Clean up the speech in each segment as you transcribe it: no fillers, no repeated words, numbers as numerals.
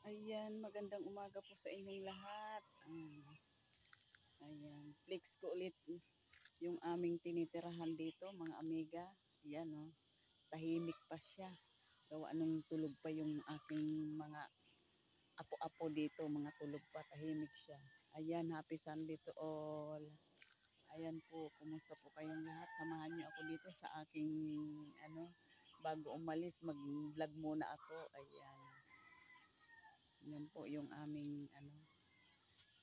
Ayan, magandang umaga po sa inyong lahat. Ayan, flex ko ulit yung aming tinitirahan dito, mga amiga. Ayan, oh, tahimik pa siya. Gawa nung tulog pa yung aking mga apo-apo dito, mga tulog pa, tahimik siya. Ayan, happy Sunday to all. Ayan po, kumusta po kayong lahat? Samahan niyo ako dito sa aking, bago umalis, mag-vlog muna ako. Ayan. Yan po yung aming,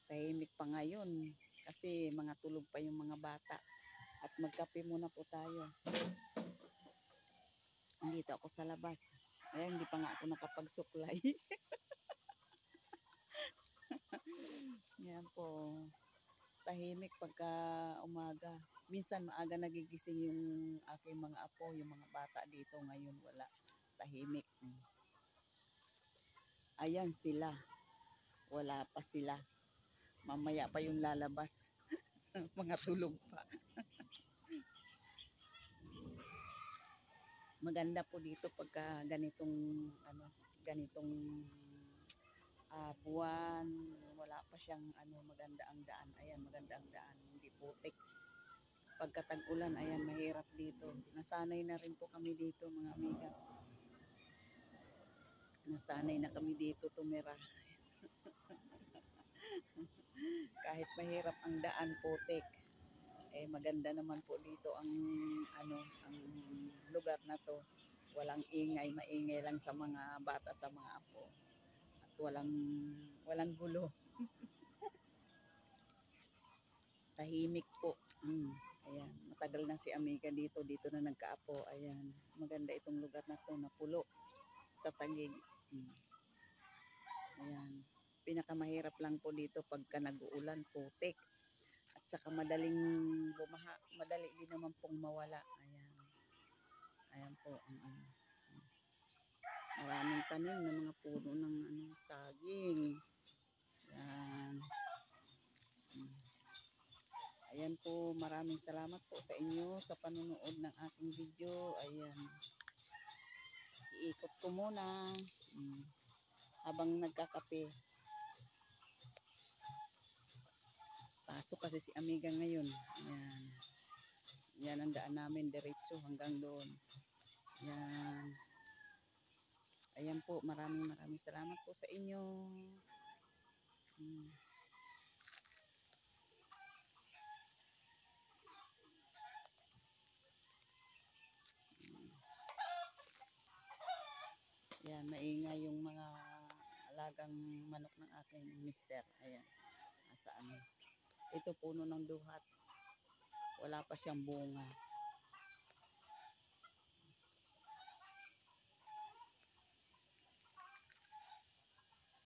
tahimik pa ngayon kasi mga tulog pa yung mga bata at magkape muna po tayo. Andito ako sa labas. Ayan, hindi pa nga ako nakapagsuklay. Yan po, tahimik pagka umaga. Minsan maaga nagigising yung aking mga apo, yung mga bata dito. Ngayon wala, tahimik. Ayan sila, wala pa sila. Mamaya pa yung lalabas. Mga tulog pa. Maganda po dito pagka ganitong buwan, wala pa siyang maganda ang daan. Ayan, maganda ang daan, hindi putik. Pagka tag-ulan, ayan, mahirap dito. Nasanay na rin po kami dito, mga amiga. Nasanay na kami dito tumira. Kahit mahirap ang daan, putik. Eh maganda naman po dito ang ang lugar na to. Walang ingay, maingay lang sa mga bata, sa mga apo. At walang gulo. Tahimik po. Ayan, matagal na si Amiga dito na nagkaapo. Ayan, maganda itong lugar na to, na pulo sa Taguig. Ayan, pinakamahirap lang po dito pagka nag-uulan, putik. At saka madaling bumaha, madali din naman pong mawala. Ayan. Ayan po. Maraming tanim na mga puno ng saging. Ayan. Ayan po, maraming salamat po sa inyo sa panunood ng aking video. Ayan. Iikot ko muna habang nagkakape. Pasok kasi si Amiga ngayon. Ayan. Yan ang daan namin, diretso hanggang doon. Ayan. Ayan po, maraming salamat po sa inyo. Ayan, maingay yung mga alagang manok ng aking mister. Ayan, nasaan. Ito puno ng duhat. Wala pa siyang bunga.